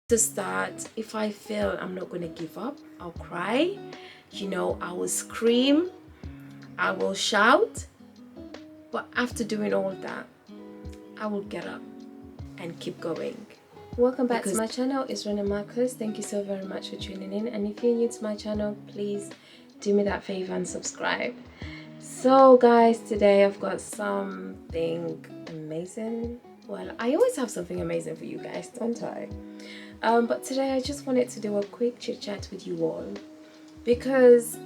To start, if I fail, I'm not going to give up. I'll cry, I will scream, I will shout, but after doing all that, I will get up and keep going. Welcome back to my channel. It's Rene Marcus. Thank you so very much for tuning in, and if you're new to my channel, please do me that favor and subscribe. So guys, today I've got something amazing. Well, I always have something amazing for you guys, don't I? But today I just wanted to do a quick chit chat with you all, because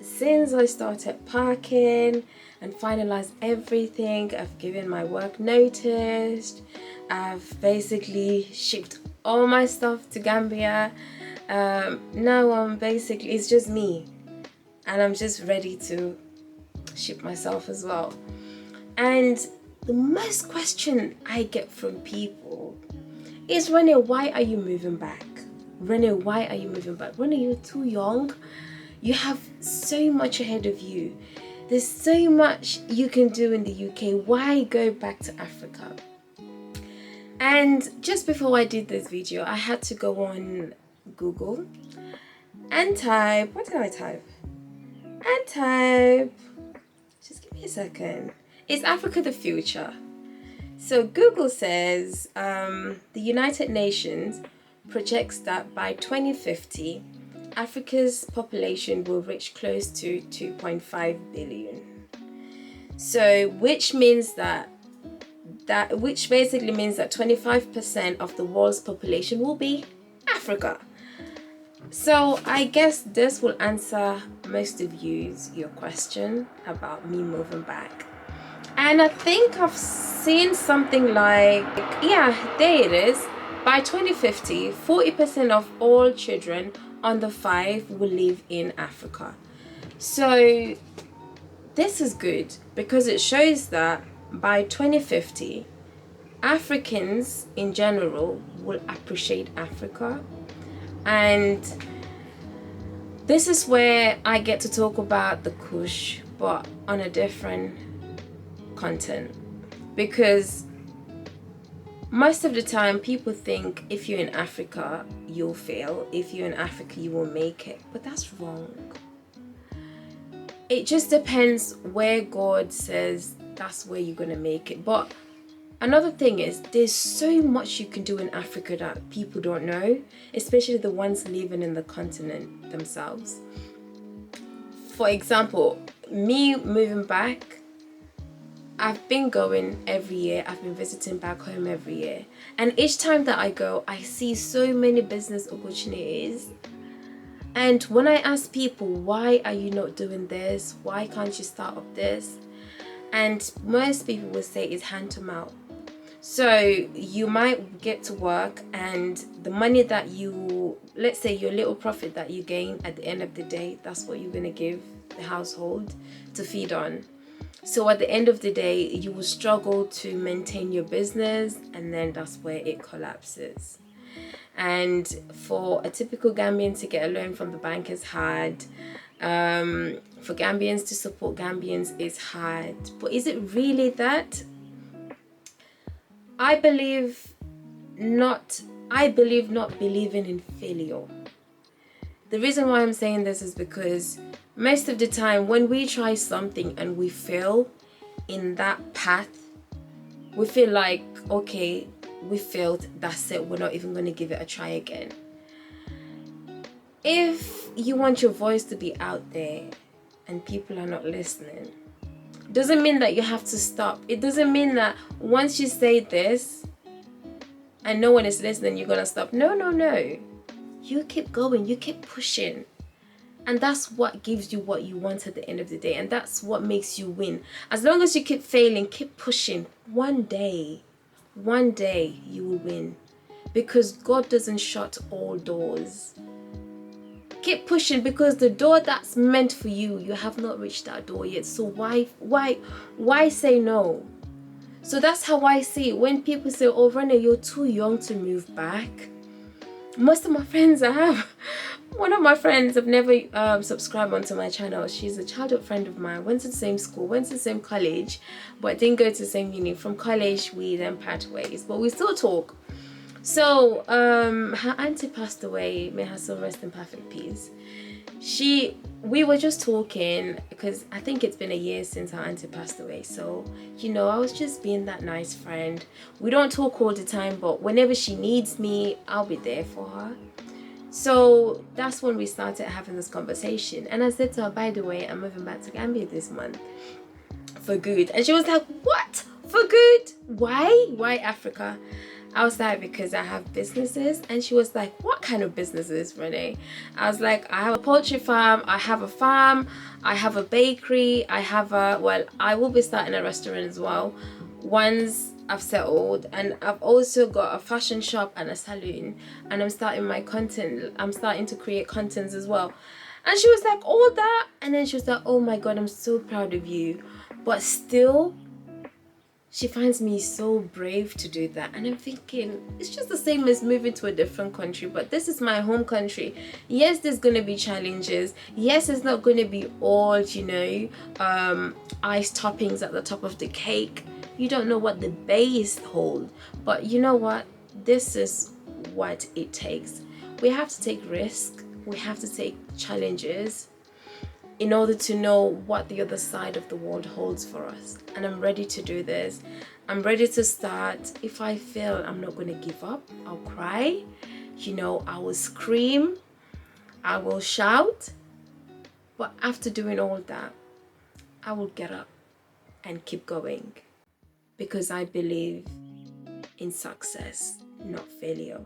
since I started packing and finalized everything, I've given my work notice, I've basically shipped all my stuff to Gambia. Now it's just me, and I'm just ready to ship myself as well. And the most question I get from people is, Rene, why are you moving back? Rene, why are you moving back? Rene, you're too young. You have so much ahead of you. There's so much you can do in the UK. Why go back to Africa? And just before I did this video, I had to go on Google and type, what did I type? Just give me a second. Is Africa the future? So Google says the United Nations projects that by 2050, Africa's population will reach close to 2.5 billion. So which basically means that 25% of the world's population will be Africa. So I guess this will answer most of your question about me moving back. And I think I've seen something like, yeah, there it is. By 2050, 40% of all children under 5 will live in Africa. So this is good, because it shows that by 2050, Africans in general will appreciate Africa. And this is where I get to talk about the Kush, but on a different content, because most of the time people think if you're in Africa you'll fail, if you're in Africa you will make it, but that's wrong. It just depends where God says that's where you're gonna make it. But another thing is, there's so much you can do in Africa that people don't know, especially the ones living in the continent themselves. For example, me moving back, I've been going every year. I've been visiting back home every year. And each time that I go, I see so many business opportunities. And when I ask people, why are you not doing this? Why can't you start up this? And most people will say it's hand to mouth. So you might get to work, and the money that let's say your little profit that you gain at the end of the day, that's what you're going to give the household to feed on. So at the end of the day, you will struggle to maintain your business, and then that's where it collapses. And for a typical Gambian to get a loan from the bank is hard. For Gambians to support Gambians is hard. But is it really that? I believe not believing in failure. The reason why I'm saying this is because most of the time when we try something and we fail in that path, we feel like, okay, we failed, that's it, we're not even going to give it a try again. If you want your voice to be out there and people are not listening, doesn't mean that you have to stop. It doesn't mean that once you say this and no one is listening, you're going to stop. No. You keep going, you keep pushing. And that's what gives you what you want at the end of the day. And that's what makes you win. As long as you keep failing, keep pushing. One day you will win. Because God doesn't shut all doors. Keep pushing, because the door that's meant for you, you have not reached that door yet. So why say no? So that's how I see it. When people say, oh, Rene, you're too young to move back. Most of my friends one of my friends have never subscribed onto my channel. She's a childhood friend of mine, went to the same school, went to the same college, but didn't go to the same uni. From college we then part ways, but we still talk. So her auntie passed away, may her soul rest in perfect peace. We were just talking because I think it's been a year since her auntie passed away. So, I was just being that nice friend. We don't talk all the time, but whenever she needs me, I'll be there for her. So that's when we started having this conversation. And I said to her, by the way, I'm moving back to Gambia this month for good. And she was like, what? For good? Why? Why Africa? I was like, because I have businesses. And she was like, what kind of businesses, Rene? I was like, I have a poultry farm, I have a farm, I have a bakery, I will be starting a restaurant as well once I've settled, and I've also got a fashion shop and a salon, and I'm starting to create contents as well. And she was like, all that? And then she was like, oh my God, I'm so proud of you. But still, she finds me so brave to do that. And I'm thinking, it's just the same as moving to a different country, but this is my home country. Yes, there's going to be challenges. Yes, it's not going to be all, ice toppings at the top of the cake. You don't know what the base holds. But you know what? This is what it takes. We have to take risks. We have to take challenges in order to know what the other side of the world holds for us. And I'm ready to do this. I'm ready to start. If I fail, I'm not going to give up. I'll cry. I will scream. I will shout. But after doing all that, I will get up and keep going. Because I believe in success, not failure.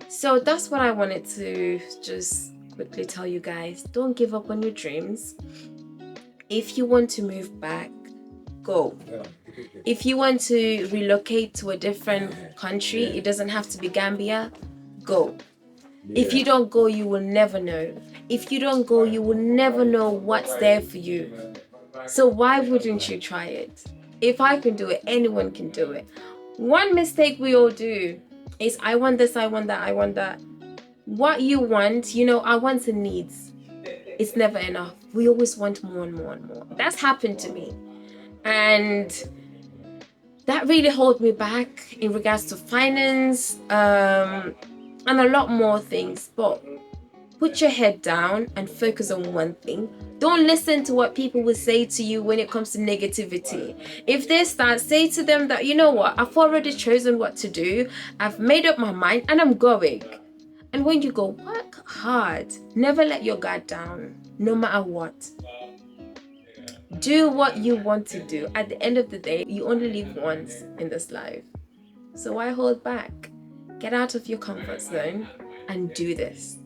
So that's what I wanted to just quickly tell you guys. Don't give up on your dreams. If you want to move back, go. If you want to relocate to a different country, it doesn't have to be Gambia, go. If you don't go, you will never know. If you don't go, you will never know what's there for you. So why wouldn't you try it? If I can do it, anyone can do it. One mistake we all do is, I want this, I want that, I want that. What you want, our wants and needs, it's never enough. We always want more and more and more. That's happened to me. And that really held me back in regards to finance, and a lot more things. But put your head down and focus on one thing. Don't listen to what people will say to you when it comes to negativity. If they start, say to them that, you know what, I've already chosen what to do. I've made up my mind and I'm going. And when you go, work hard. Never let your guard down, no matter what. Do what you want to do. At the end of the day, you only live once in this life. So why hold back? Get out of your comfort zone and do this.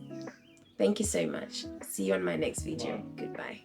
Thank you so much. See you on my next video. Goodbye.